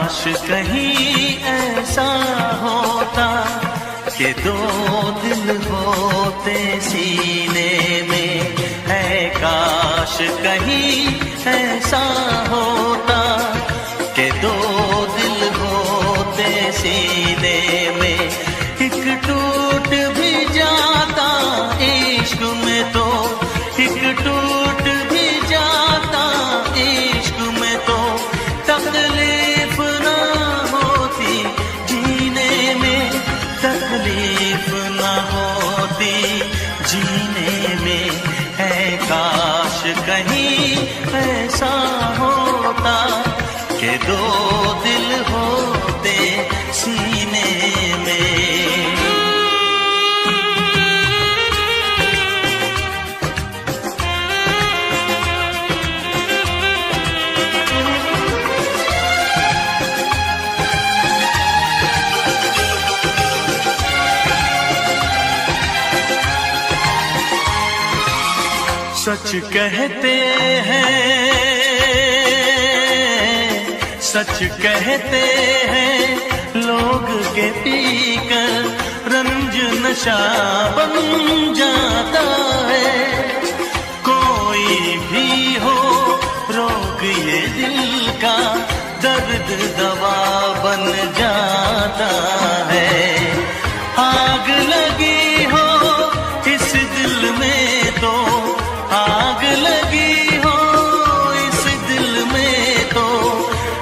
काश कहीं ऐसा होता कि दो दिल होते सीने में, है काश कहीं ऐसा होता कि दो दिल होते सीने में। एक टूट भी जाता इश्क में तो, एक टूट भी जाता इश्क में तो, तकलीफ ना होती जीने में, तकलीफ ना होती जीने में। है काश कहीं ऐसा होता कि दो दिल होते सीने में। सच कहते हैं, सच कहते हैं लोग के पीकर रंज नशा बन जाता है। कोई भी हो रोग ये दिल का, दर्द दवा बन जाता है। आग लगी हो इस दिल में तो, आग लगी हो इस दिल में तो,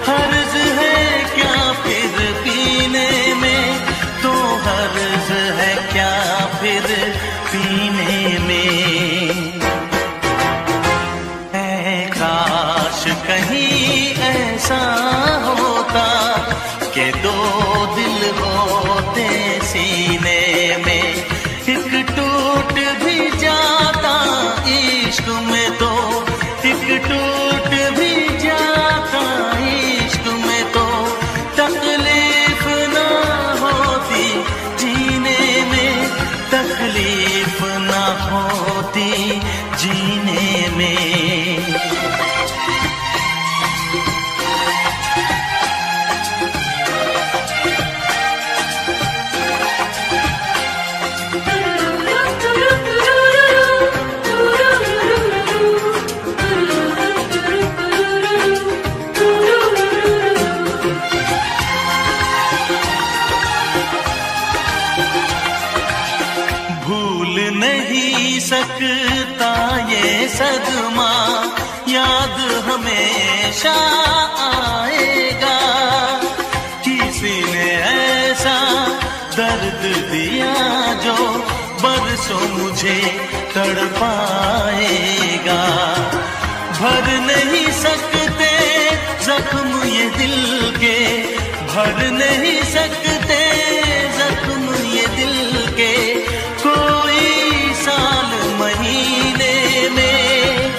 हर्ज है क्या फिर पीने में, तो हर्ज है क्या फिर पीने में। है काश कहीं ऐसा होता कि दो दिल होते सीने में। एक टूट भी जाता इश्क में तो, एक टूट भी जाता इश्क में तो, तकलीफ ना होती जीने में, तकलीफ ना होती जीने में। सकता ये सदमा याद हमेशा आएगा। किसी ने ऐसा दर्द दिया जो बरसों मुझे तड़पाएगा। भर नहीं सकते जख्म ये दिल के, भर नहीं सकते जख्म ये दिल के। कोई साल महीने में,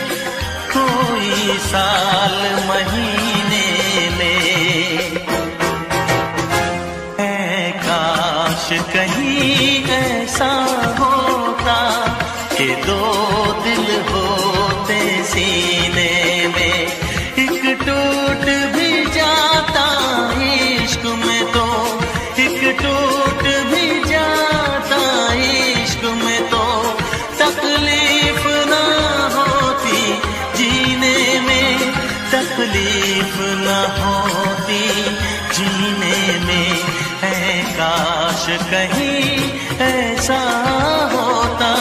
कोई साल महीने में। है काश कहीं ऐसा होता कि दो दिल होते सीने में। एक टूट भी जाता इश्क में तो, एक टूट भी जाता इश्क में तो, तकलीफ ना होती जीने में, तकलीफ ना होती जीने में। है काश कहीं ऐसा होता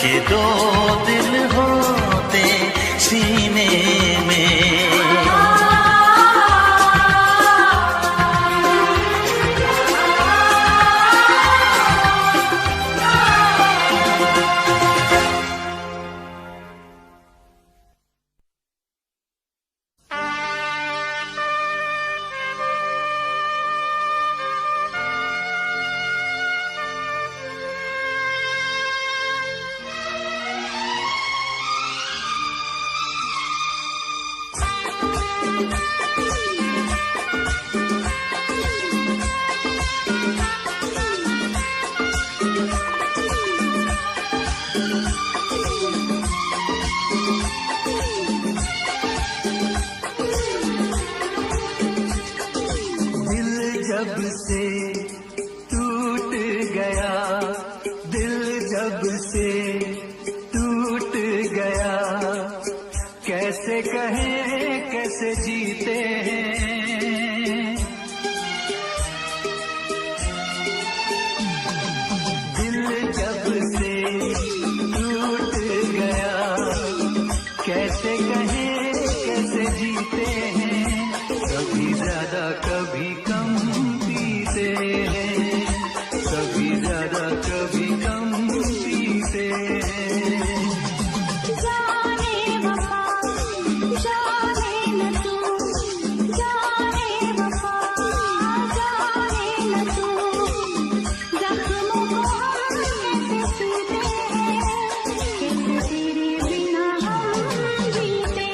कि दो दिल होते सीने में। से टूट गया, दिल जब से टूट गया, कैसे कहें कैसे जीते हैं। दिल जब से टूट गया, कैसे कहें कैसे जीते हैं। कभी ज्यादा कभी कम पीते हैं, कभी ज्यादा कभी कम पीते हैं। जाने वफा जाने न तू, जाने वफा जाने न तू, जख्मों को हम कैसे सीते हैं, कैसे तेरे बिना हम जीते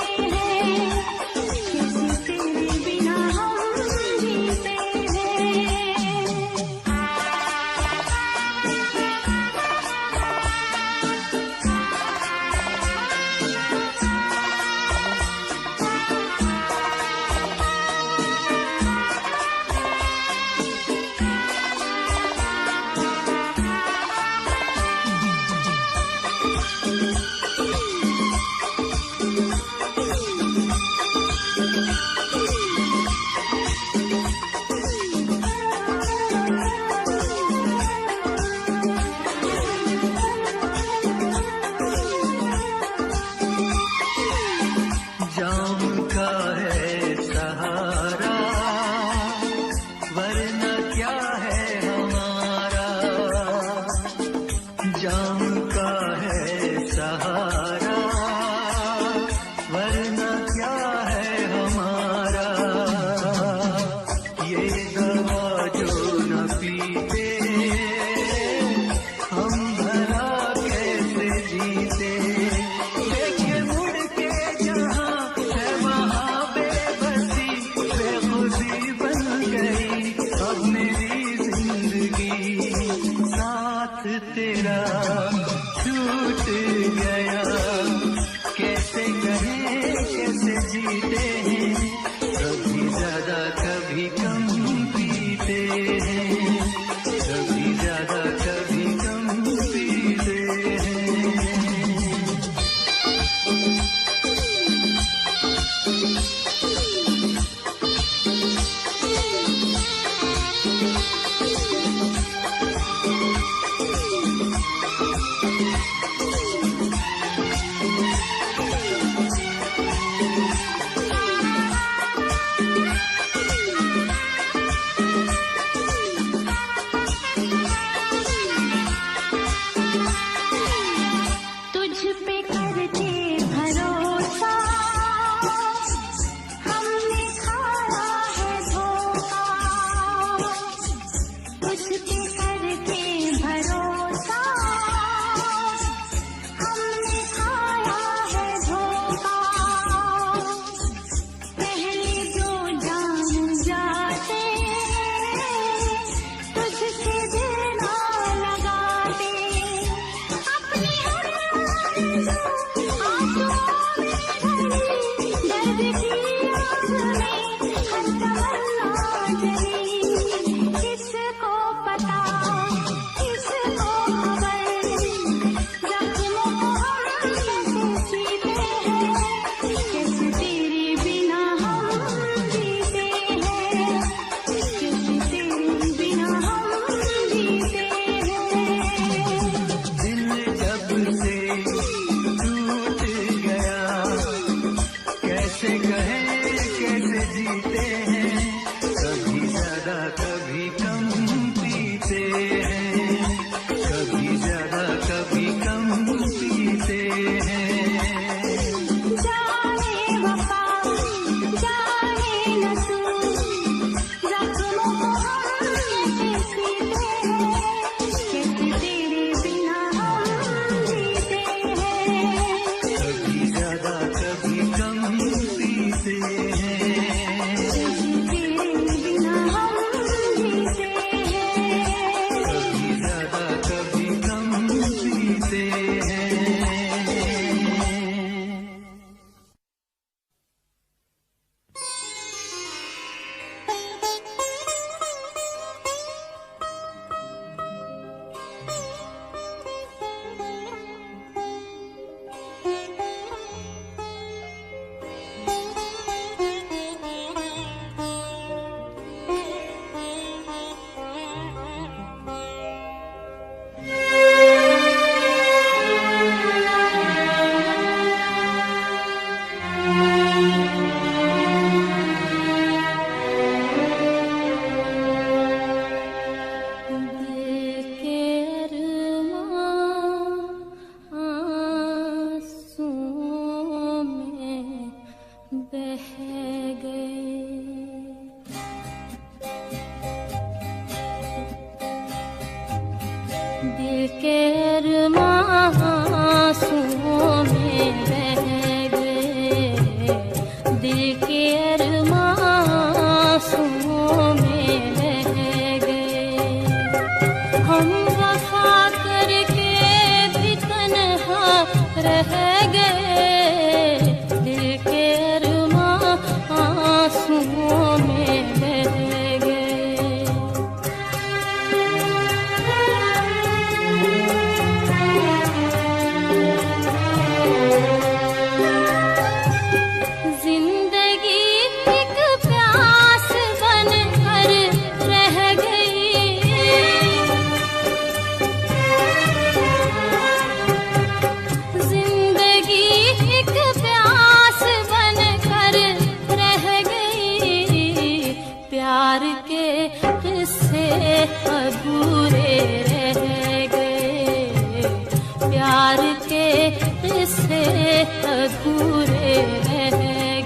अधूरे रह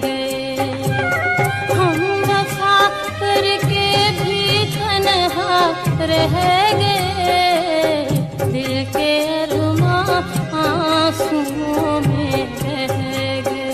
गए। हम वफा करके भी तन्हा रह गए, दिल के अरमां आंसुओं में रह गए।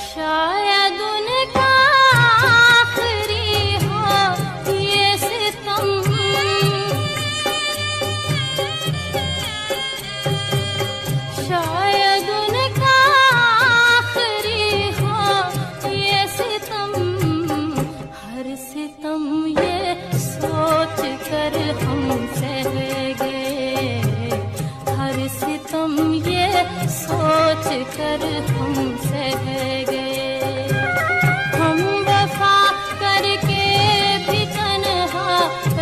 शायद उनका आखिरी हो ये सितम, शायद उनका आखिरी हो ये सितम। हर सितम ये सोच कर हम सह गए, हर सितम ये सोच कर हम सह गए। हम वफा करके भी तन्हा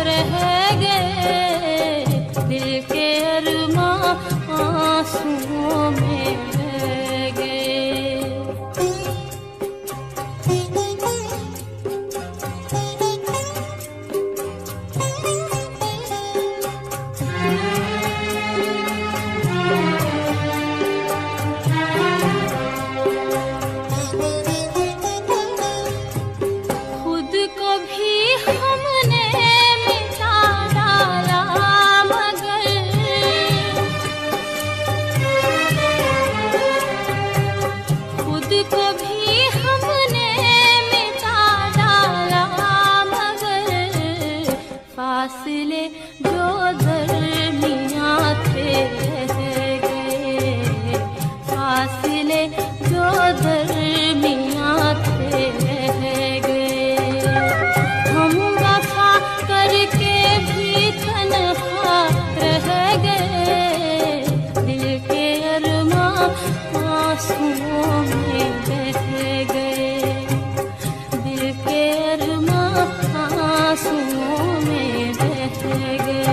रह गए, दिल के अरमां आंसुओं में रह गए। खुद को भी हमने मिटा डाला, मगर खुद को भी हमने मिटा डाला, मगर फासले जो दरमियां थे रह गए, फासले जो दरमियां थे रह गए। हम वफा करके भी तन्हा रह गए, दिल के अरमां आंसुओं में बह गए, दिल के अरमां आंसुओं में बह गए।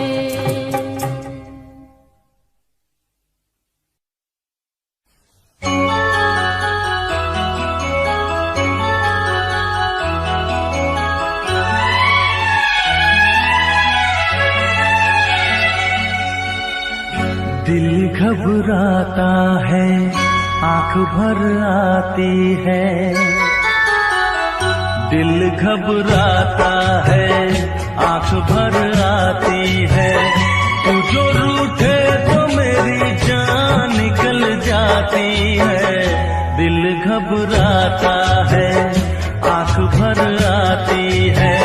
दिल घबराता है, आंख भर आती है, दिल घबराता है, आंख भर आती है। तू जो रूठे तो मेरी जान निकल जाती है। दिल घबराता है, आंख भर आती है।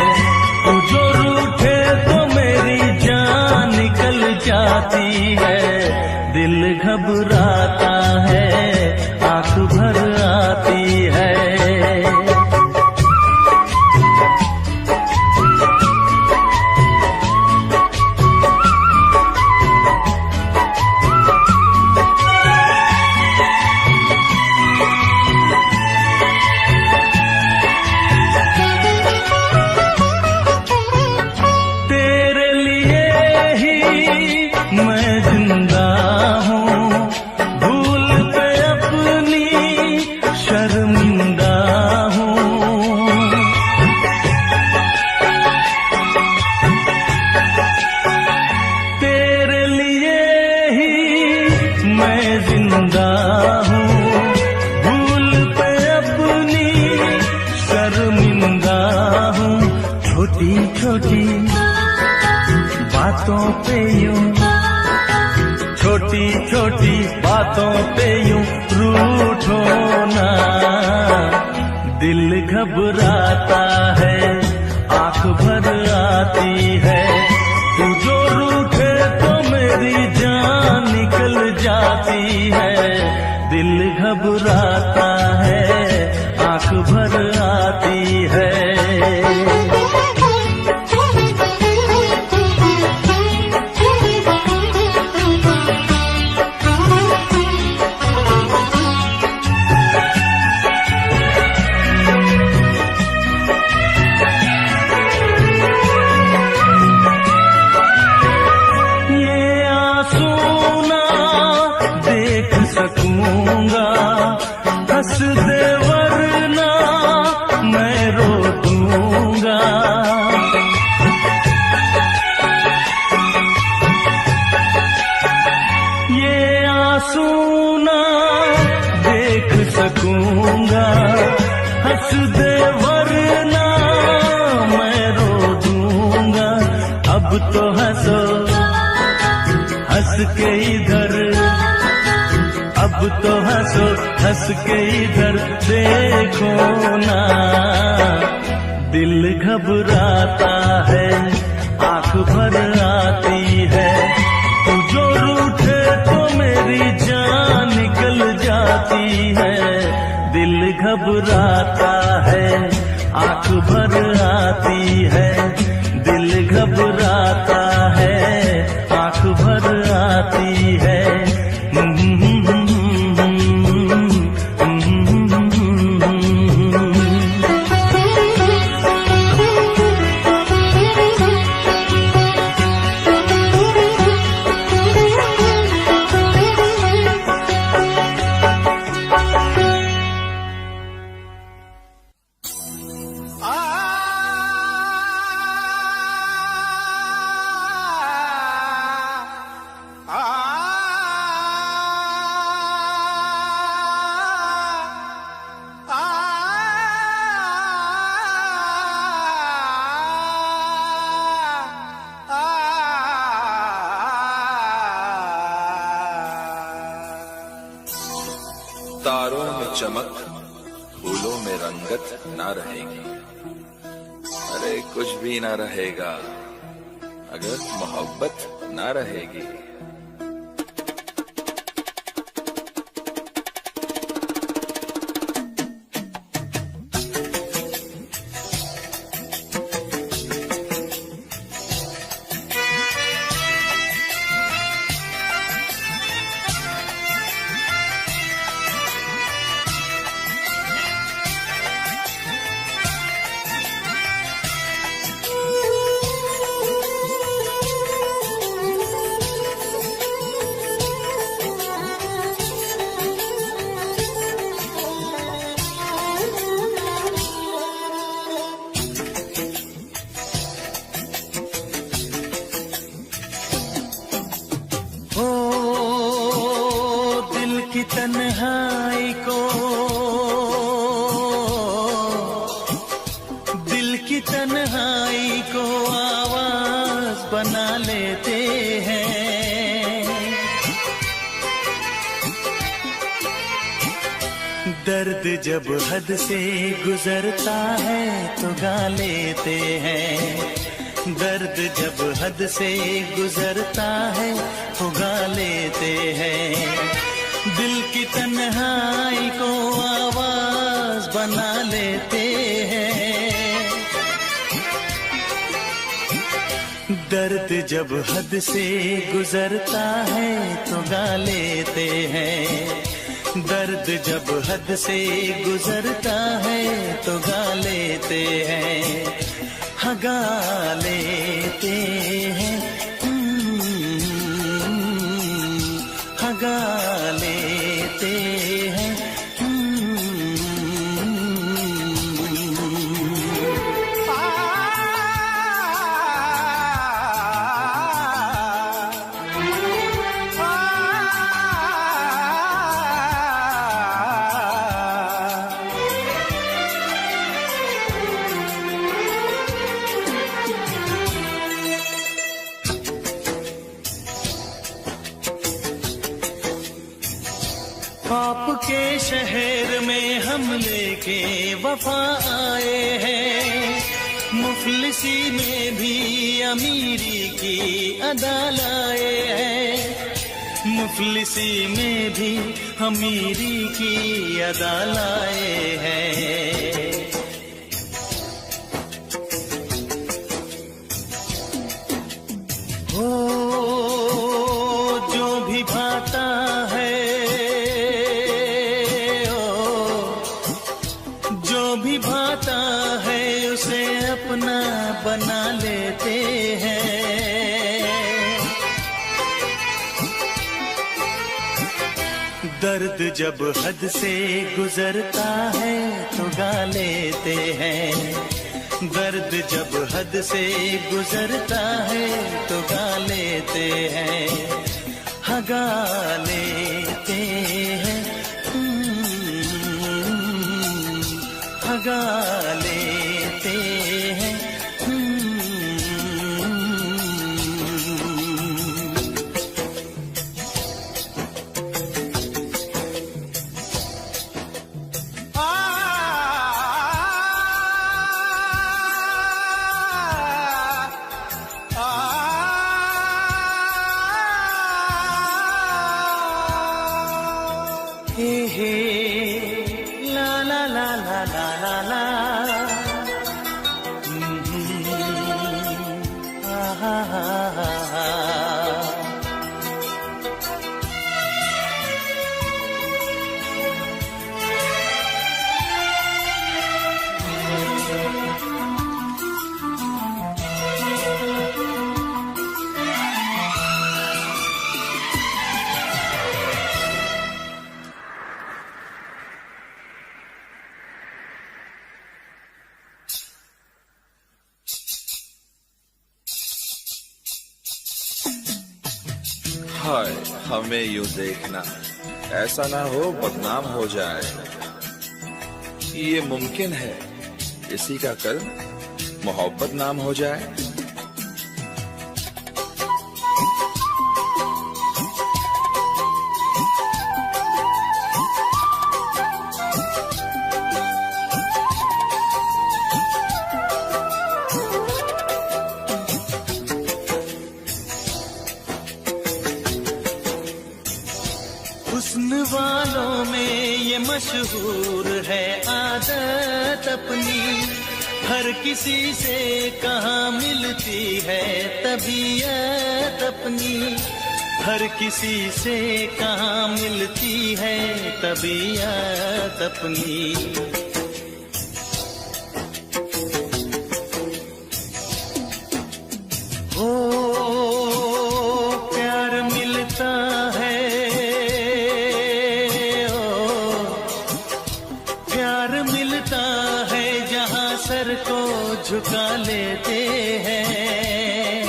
तू जो रूठे तो मेरी जान निकल जाती है। दिल घबराता है, आंख भर आती है। तेरे लिए ही मैं जिंदा हूँ, भूल पे अपनी शर्मिंदा हूँ। तेरे लिए ही मैं जिंदा हूँ, भूल पे अपनी शर्मिंदा हूँ। छोटी छोटी बातों पे यूं, छोटी छोटी बातों पे यूं रूठो ना। दिल घबराता है, आंख भर आती है। तू जो रूठे तो मेरी जान निकल जाती है। दिल घबराता है, आंख भर आती है। के इधर, अब तो हंसो हंस के इधर देखो ना। दिल घबराता है, आंख भर आती है, तू जो रूठे तो मेरी जान निकल जाती है। दिल घबराता है, आंख भर आती है, दिल घबराता है, आंख भर आती है। तारों में चमक, फूलों में रंगत ना रहेगी। अरे कुछ भी ना रहेगा अगर मोहब्बत ना रहेगी। तन्हाई को, दिल की तन्हाई को आवाज बना लेते हैं। दर्द जब हद से गुजरता है तो गा लेते हैं। दर्द जब हद से गुजरता है तो गा लेते हैं। दिल की तन्हाई को आवाज बना लेते हैं। दर्द जब हद से गुजरता है तो गा लेते हैं। दर्द जब हद से गुजरता है तो गा लेते हैं। हाँ गा लेते हैं, हाँ गा लेते हैं। आपके शहर में हम लेके वफा आए हैं। मुफलिसी में भी अमीरी की अदा लाए हैं। मुफलिसी में भी अमीरी की अदा लाए हैं। हो जो भी भाता है, भाता है उसे अपना बना लेते हैं। दर्द जब हद से गुजरता है तो गा लेते हैं। दर्द जब हद से गुजरता है तो गा लेते हैं। हाँ गा लेते हैं, गा लेते हैं। हाय हमें यूं देखना, ऐसा ना हो बदनाम हो जाए। ये मुमकिन है किसी का कल मोहब्बत नाम हो जाए। हुस्न वालों में ये मशहूर है आदत अपनी, हर किसी से कहाँ मिलती है तबीयत अपनी, हर किसी से कहाँ मिलती है तबीयत अपनी। ओ प्यार मिलता है, सर को झुका लेते हैं।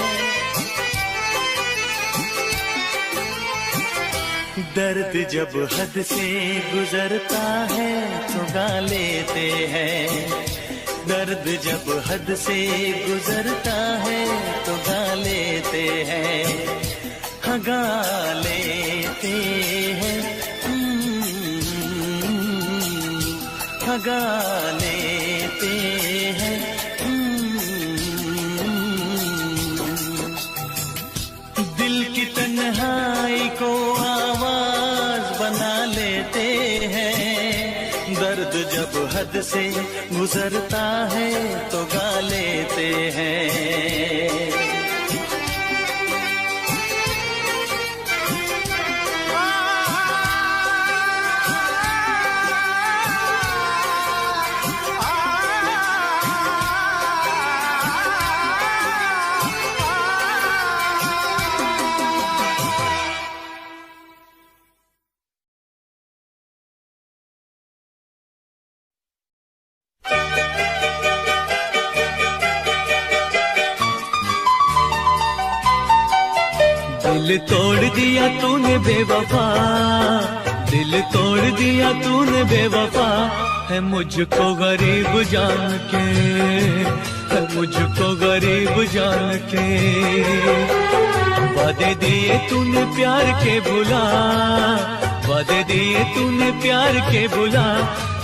दर्द जब हद से गुजरता है तो गा लेते हैं, दर्द जब हद से गुजरता है तो गा लेते हैं, हाँ गा लेते हैं, हाँ गा लेते हैं। दिल की तन्हाई को आवाज बना लेते हैं, दर्द जब हद से गुजरता है तो गा लेते हैं। दिल तोड़ दिया तूने बेवफा, दिल तोड़ दिया तूने बेवफा, है मुझको गरीब जान के, है मुझको गरीब जान के। वादे दिए तूने प्यार के भुला, वादे दिए तूने प्यार के भुला,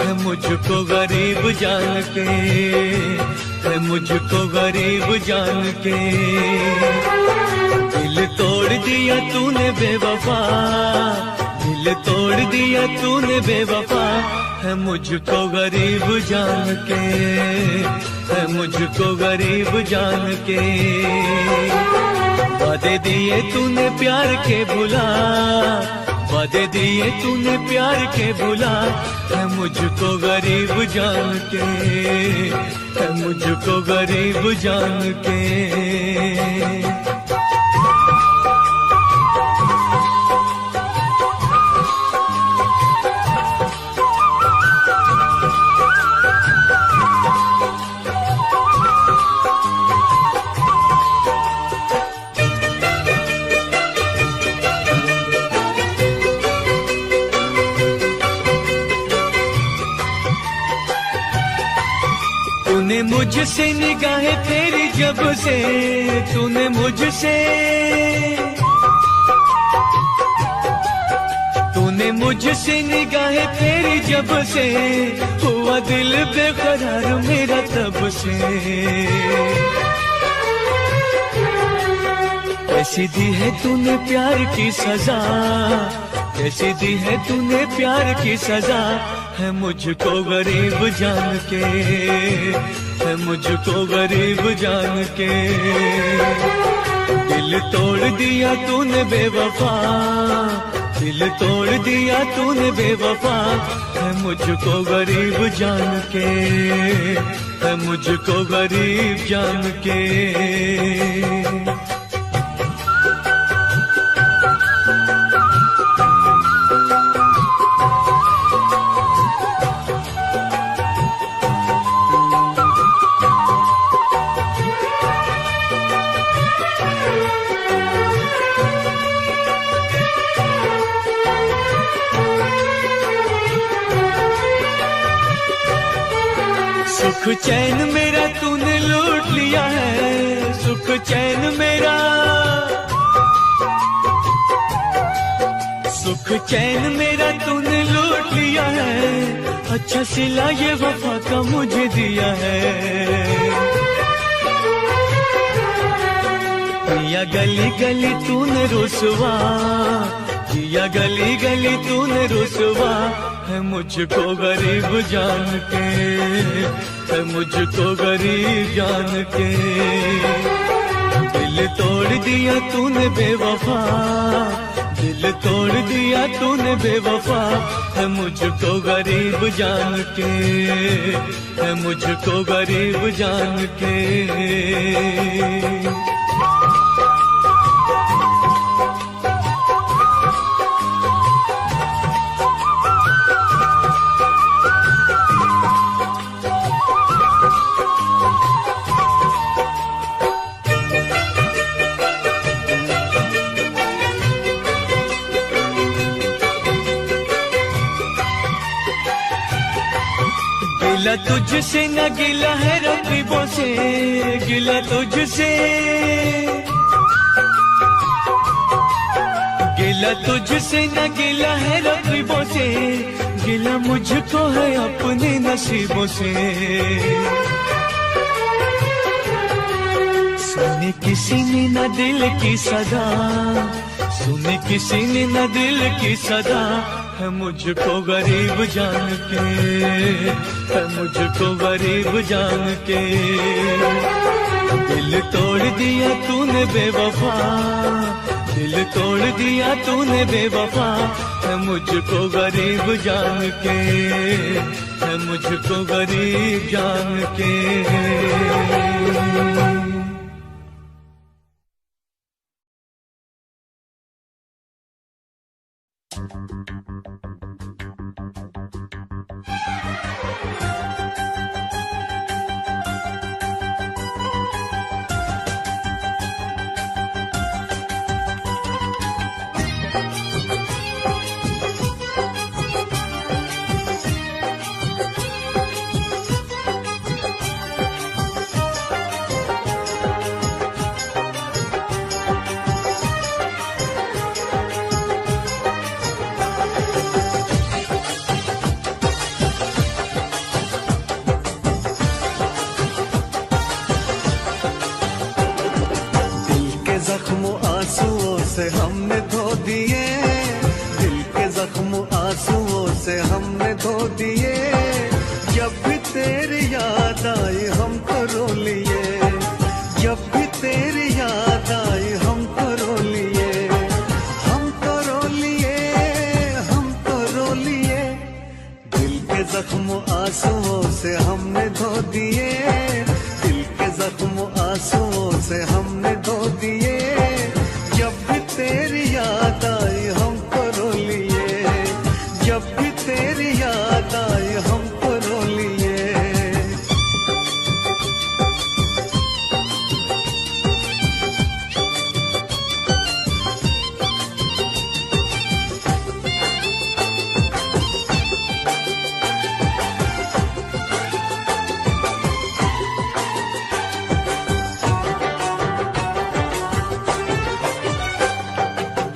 है मुझको गरीब जान के, है मुझको गरीब जान के। दिल तोड़ दिया तूने बेवफा, दिल तोड़ दिया तूने बेवफा, है मुझको गरीब जान के, है मुझको गरीब जान के। वादे दिए तूने प्यार के भुला, वादे दिए तूने प्यार के भुला, है मुझको गरीब जान के, है मुझको गरीब जान के। तूने मुझसे निगाहें फेरी जब से, तूने मुझसे, तूने मुझसे निगाहें फेरी जब से, हुआ दिल बेकरार मेरा तब से। कैसी दी है तूने प्यार की सजा, कैसी दी है तूने प्यार की सजा, है मुझको गरीब जान के, है मुझको गरीब जान के। दिल तोड़ दिया तूने बेवफा, दिल तोड़ दिया तूने बेवफा, है मुझको गरीब जान के, है मुझको गरीब जान के। सुख चैन मेरा तूने लूट लिया है, सुख चैन मेरा, सुख चैन मेरा तूने लूट लिया है। अच्छा सिला ये वफा का मुझे दिया है। किया गली गली तूने रुसवा, किया गली गली तूने रुसवा, है मुझको गरीब जान के, है मुझको गरीब जान के। दिल तोड़ दिया तूने बेवफा, दिल तोड़ दिया तूने बेवफा, है मुझको गरीब जान के, है मुझको गरीब जान के। गिला तुझसे न गिला है रकीबों से, गिला तुझसे, गिला तुझसे न गिला है रकीबों से, गिला मुझको है अपने नसीबों से। सुने किसी ने न दिल की सदा, सुने किसी ने न दिल की सदा, है मुझको गरीब जान के, है मुझको गरीब जान के। दिल तोड़ दिया तूने बेवफा, दिल तोड़ दिया तूने बेवफा, है मुझको गरीब जान के, है मुझको गरीब जान के।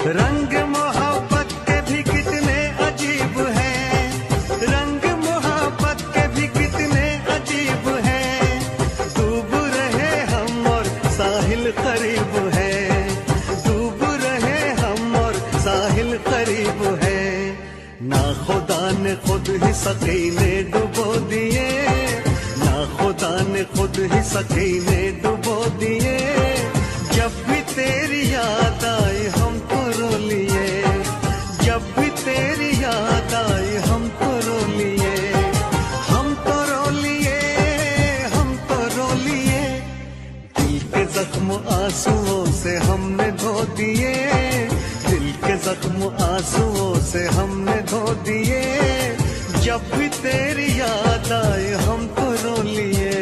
रंग मोहब्बत के भी कितने अजीब हैं, रंग मोहब्बत के भी कितने अजीब हैं। डूब रहे हम और साहिल करीब है, डूब रहे हम और साहिल करीब है। ना खुदा ने खुद ही सकीने डुबो दिए, ना खुदा ने खुद ही सकीने डुबो दिए। जब भी तेरी याद आई हमको रो लिए, जब भी तेरी याद आई हमको रो लिए। हम तो रो लिए, हम तो रो लिए। दिल के जख्म आंसुओं से हमने धो दिए, दिल के जख्म आंसुओं से हमने धो दिए। जब भी तेरी याद आई हमको रो लिए।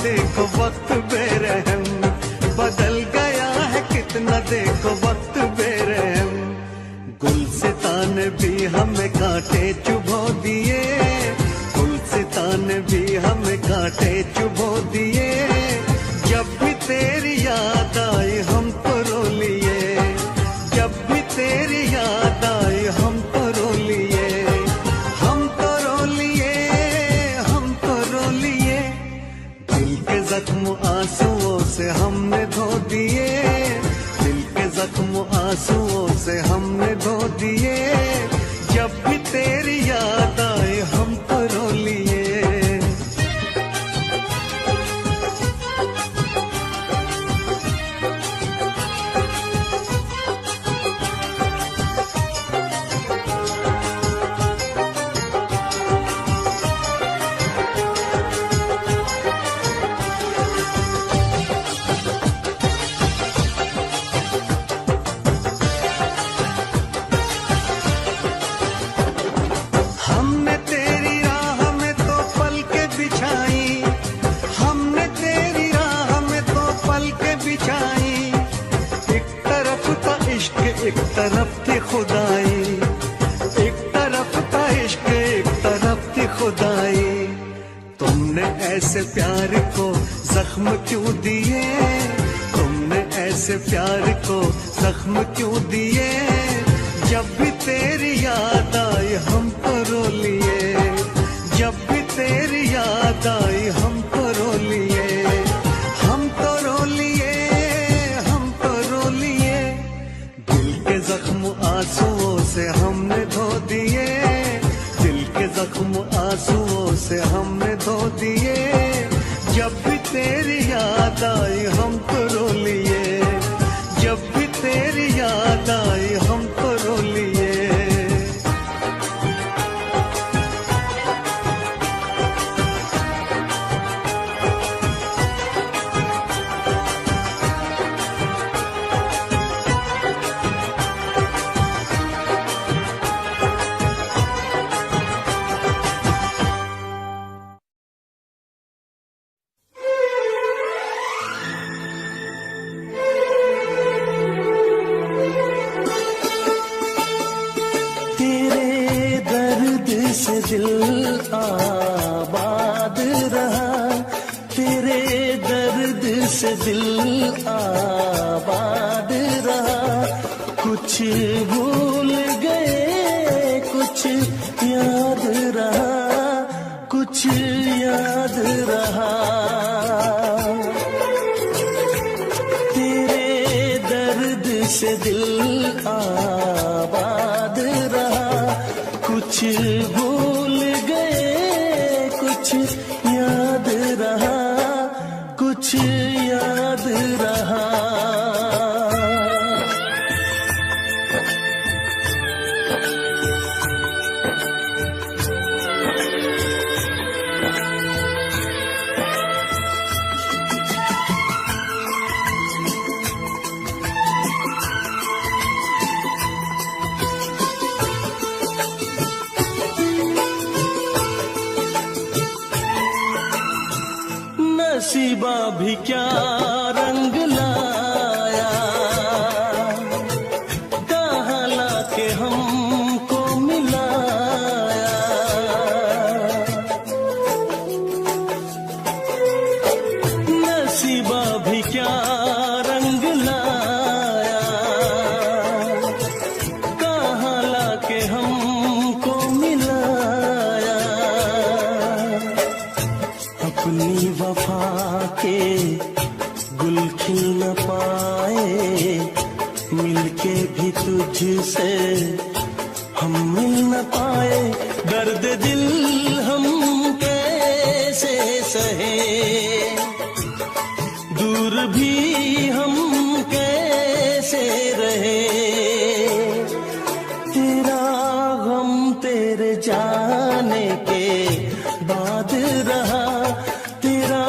देखो वक्त बेरहम, बदल गया है कितना देखो वक्त बेरहम। गुलसितां ने भी हमें कांटे चुभो दिए, गुलसितां ने भी हमें कांटे चुभो दिए। जब भी तेरी याद आई हम तो रो लिए, जब भी तेरी याद आई हम तो रो लिए, हम तो रो लिए, हम तो रो लिए। दिल के जख्म आंसुओं से हमने धो दिए, दिल के जख्म आंसुओं से हमने धो दिए। जब भी तेरी याद आए हम तो रो लिए। हमने तेरी राह में तो पलकें बिछाई, हमने तेरी राह में तो पलकें बिछाई। एक तरफ था इश्क एक तरफ थी खुदाई, एक तरफ था इश्क एक तरफ थी खुदाई। तुमने ऐसे प्यार को जख्म क्यों दिए, तुमने ऐसे प्यार को जख्म क्यों दिए। जब भी तेरी याद आई हम तो रो लिए, जब भी तेरी याद आई हम तो रो लिए, हम तो रो लिए, हम तो रो लिए। दिल के जख्म आंसुओं से हमने धो दिए, दिल के जख्म आंसुओं से हमने धो दिए। जब भी तेरी याद आई हम तो रो लिए, जब भी तेरी याद आई हम तो रो लिए। से दिल आबाद रहा, तेरे दर्द से दिल आबाद रहा। कुछ भूल गए कुछ याद रहा, कुछ याद रहा। तेरे दर्द से दिल आबाद रहा। कुछ भूल गए कुछ याद रहा, कुछ याद रहा। नसीबा भी क्या रंग लाया, कहाँ लाके हमको मिलाया। नसीबा भी क्या रंग लाया, कहाँ लाके हमको मिलाया। अपनी वफा के गुल खिल न पाए, मिलके भी तुझसे हम मिल न पाए। दर्द दिल हम कैसे सहे, दूर भी हम कैसे रहे। तेरा गम तेरे जाने के बाद रहा, तेरा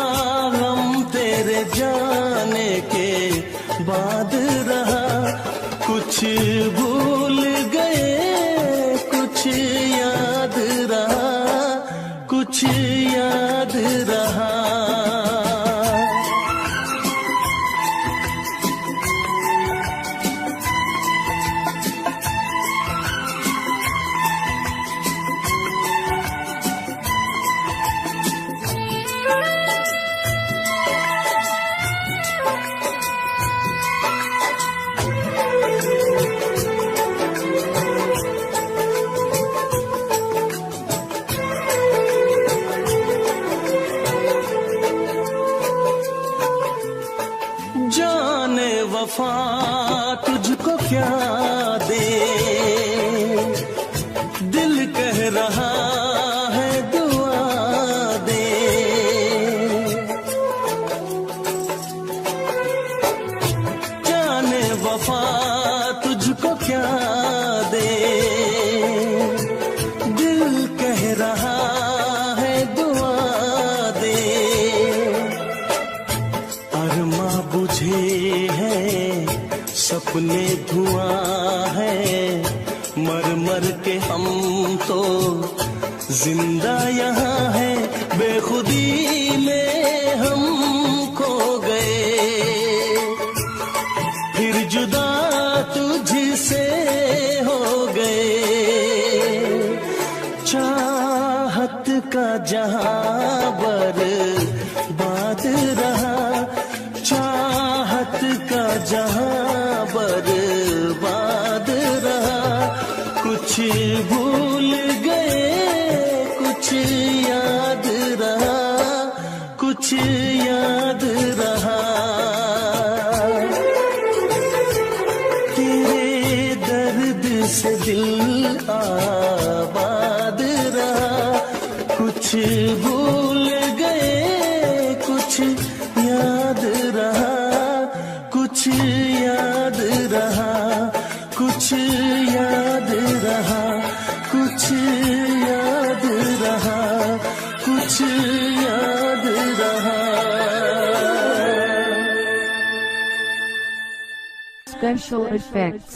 गम तेरे जाने के बाद रहा। कुछ भूल गए कुछ याद रहा, कुछ याद रहा। क्या दे, दिल कह रहा है दुआ दे। जाने वफा तुझको क्या दे, दिल कह रहा है दुआ दे। अरमा बुझे हैं सपने धुआं है, मर मर के हम तो जिंदा यहाँ है। बेखुदी में हम खो गए, फिर जुदा तुझसे हो गए। चाहत का जहां बर्बाद रहा, चाहत का जहां बर्बाद रहा। कुछ भूल गए कुछ याद रहा, कुछ याद रहा। तेरे दर्द से दिल आबाद रहा। कुछ भूल गए कुछ याद रहा, कुछ याद रहा, कुछ याद रहा, कुछ याद रहा, कुछ याद रहा। Special effects.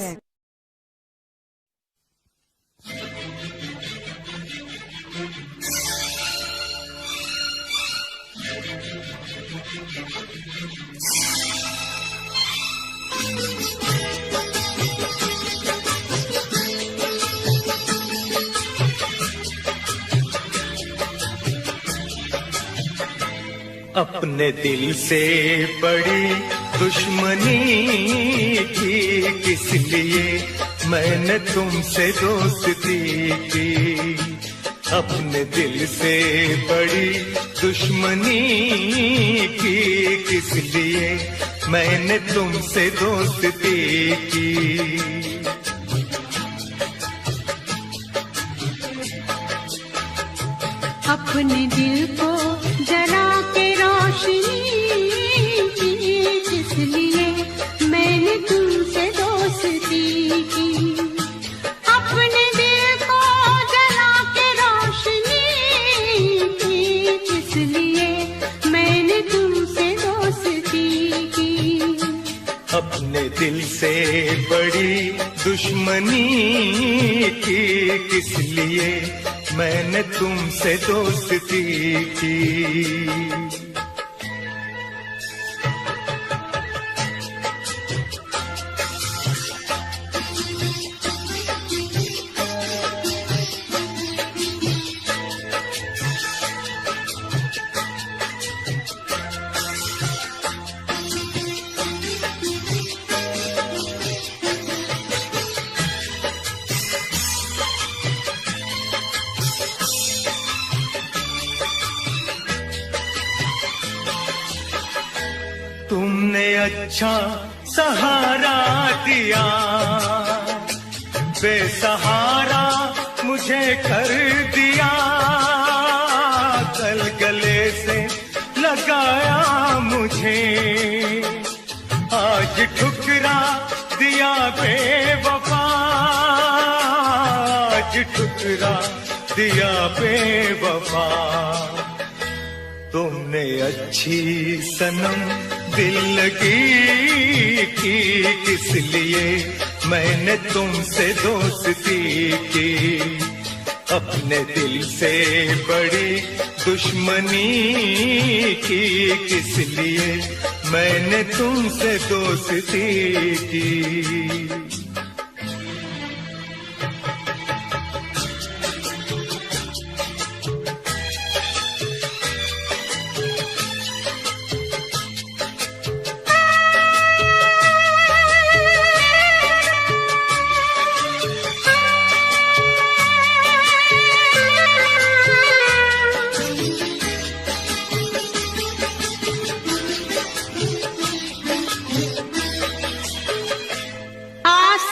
अपने दिल से बड़ी दुश्मनी की किस लिए मैंने तुमसे दोस्ती की। अपने दिल से बड़ी दुश्मनी की किस लिए मैंने तुमसे दोस्ती की। अपने दिल को जला के रोशनी की किस लिए मैंने तुमसे दोस्ती की। अपने दिल को जला के रोशनी की किस लिए मैंने तुमसे दोस्ती की। अपने दिल से बड़ी दुश्मनी की किस लिए मैंने तुमसे दोस्ती की। तुमने अच्छा सहारा दिया, बेसहारा मुझे कर दिया। गल गले से लगाया मुझे, आज ठुकरा दिया बेवफा। आज ठुकरा दिया बेवफा। तुमने अच्छी सनम दिल लगी की किस लिए मैंने तुमसे दोस्ती की। अपने दिल से बड़ी दुश्मनी की किस लिए मैंने तुमसे दोस्ती की।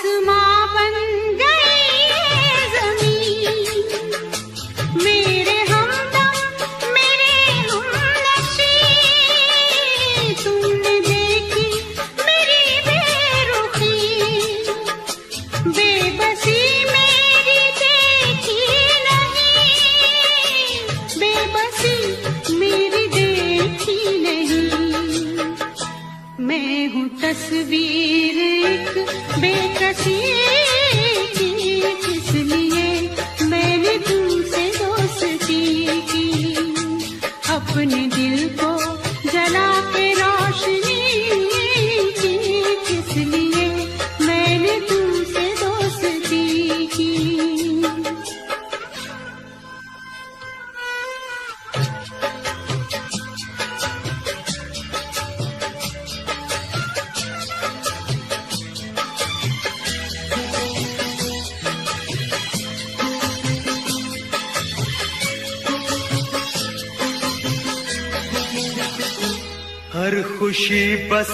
आसमां बन गई जमीन, मेरे हमदम मेरे हमनशी, तुमने देखी मेरी बेरुखी, बेबसी मेरी देखी नहीं, बेबसी मेरी देखी नहीं। मैं हूँ तस्वीर एक बेकसी की, इसलिए मैंने तुमसे दोस्ती की, अपने दिल को जला के रोशनी की, इसलिए मैंने तुमसे दोस्ती की। हर खुशी बस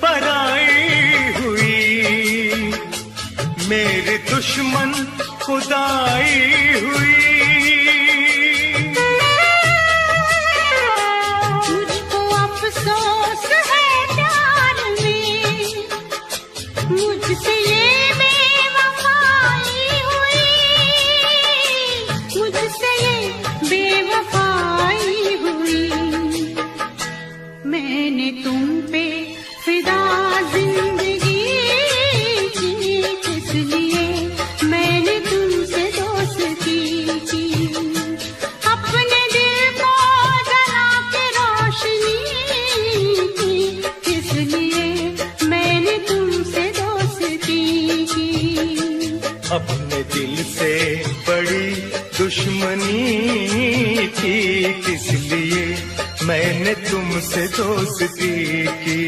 पराई हुई, मेरे दुश्मन खुदाई हुई। मुझको अफसोस है प्यार में, मुझसे ये बेवफाई हुई, मुझसे ये बेवफाई हुई। मैंने तुम पे फिदा जिंदगी की, इसलिए मैंने तुमसे दोस्ती की, अपने दिल को जला के रोशनी की, इसलिए मैंने तुमसे दोस्ती की। अपने दिल से बड़ी दुश्मनी थी, इसलिए मैंने तुमसे दोस्ती की।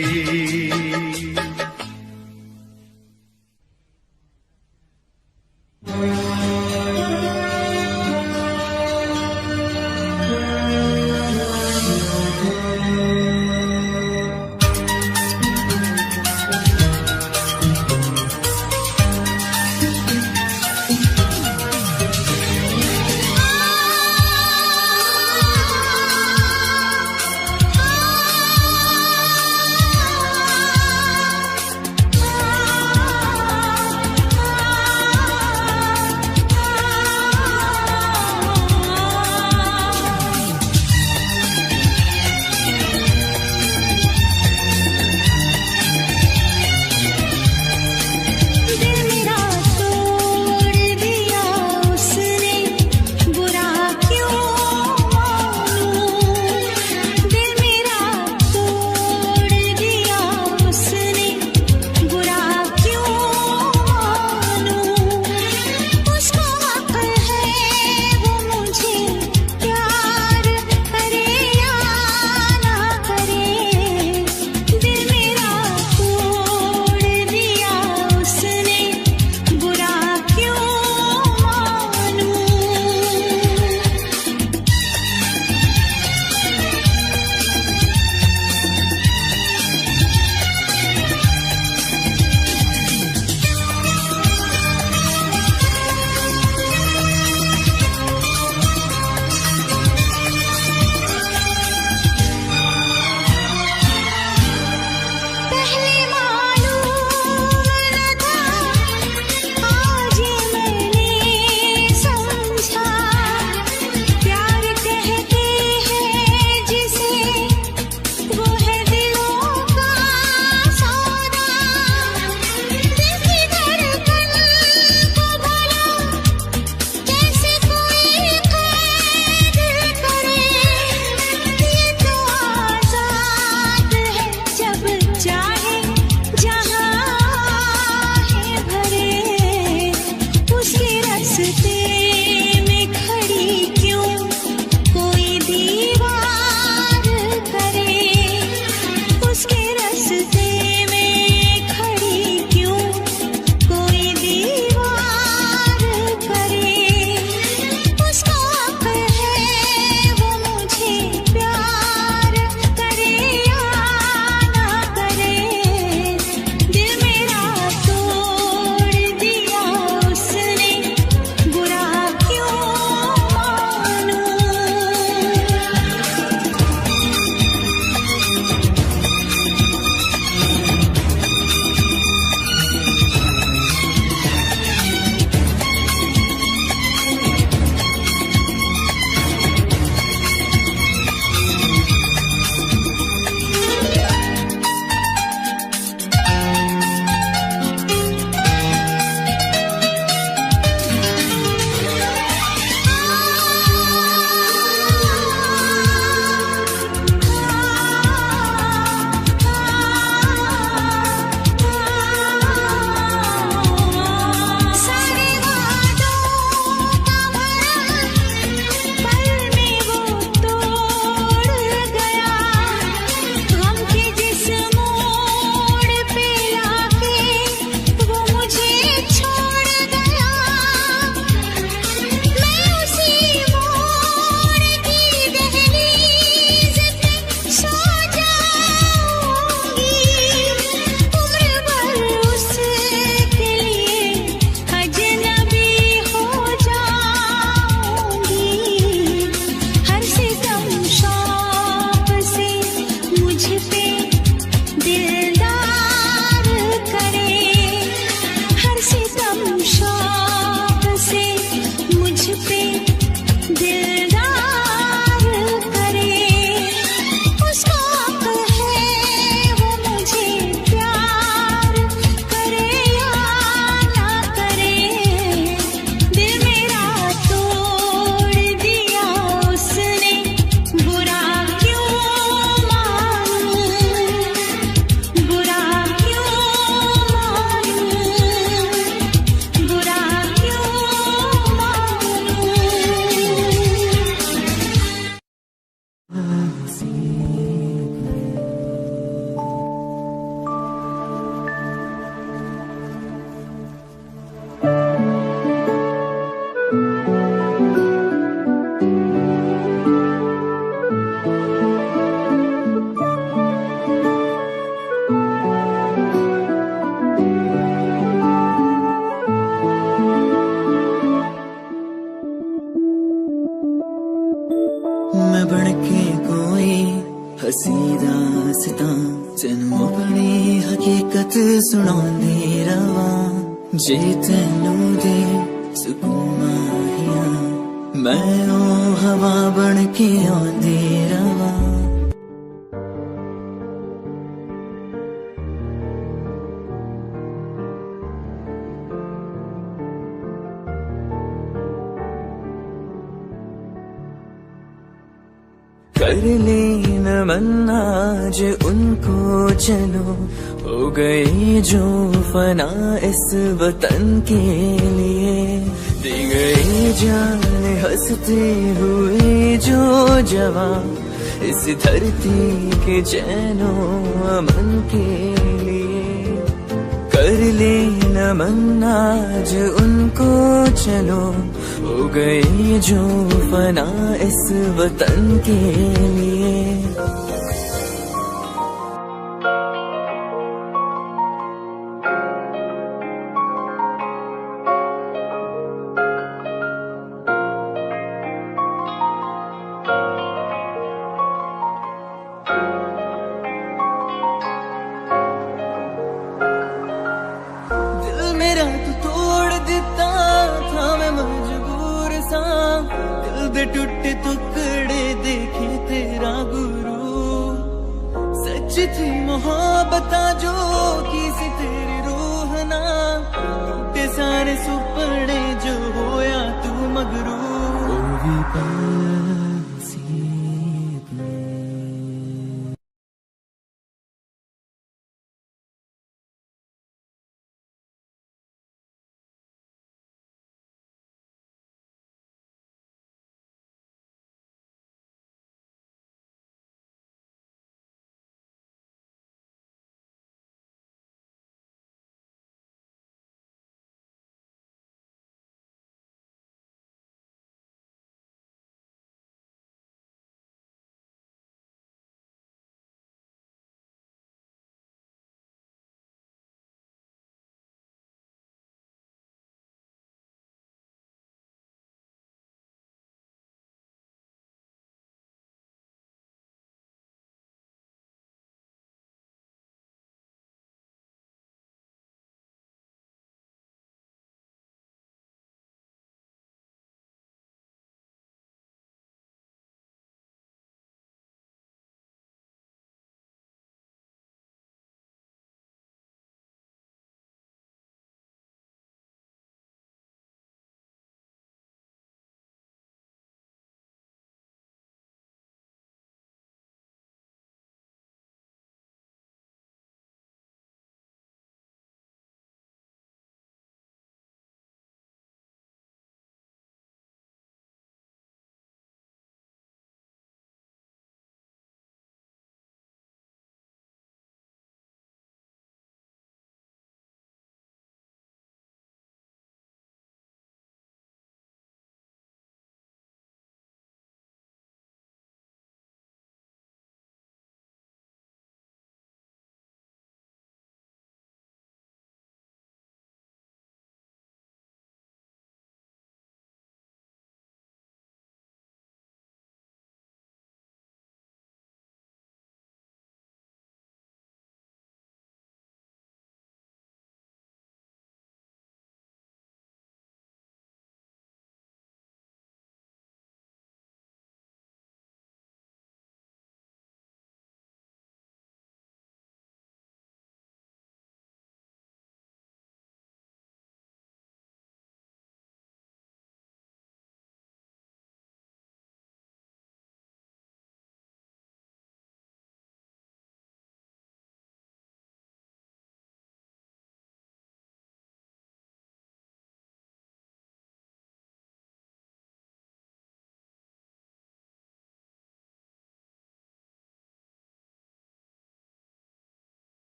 सुनांदी रवा जे तैनू दे सुकून माहिया मैं ओ हवा बन के आंदी रवा कर ले नमन आज उनको चलो हो गए जो फना इस वतन के लिए दे गए जान हंसते हुए जो जवान इस धरती के चैनो अमन के लिए कर ले नमन आज उनको चलो हो गए जो फना इस वतन के लिए दिल मेरा तू तोड़ दिता था मैं मजबूर सा दिल दे टूटे टुकड़े देखे तेरा गुरु सच थी मोहब्बत जो किसी तेरी रूह ना टूटे सारे सुपने जो होया तू मगरू ओ भी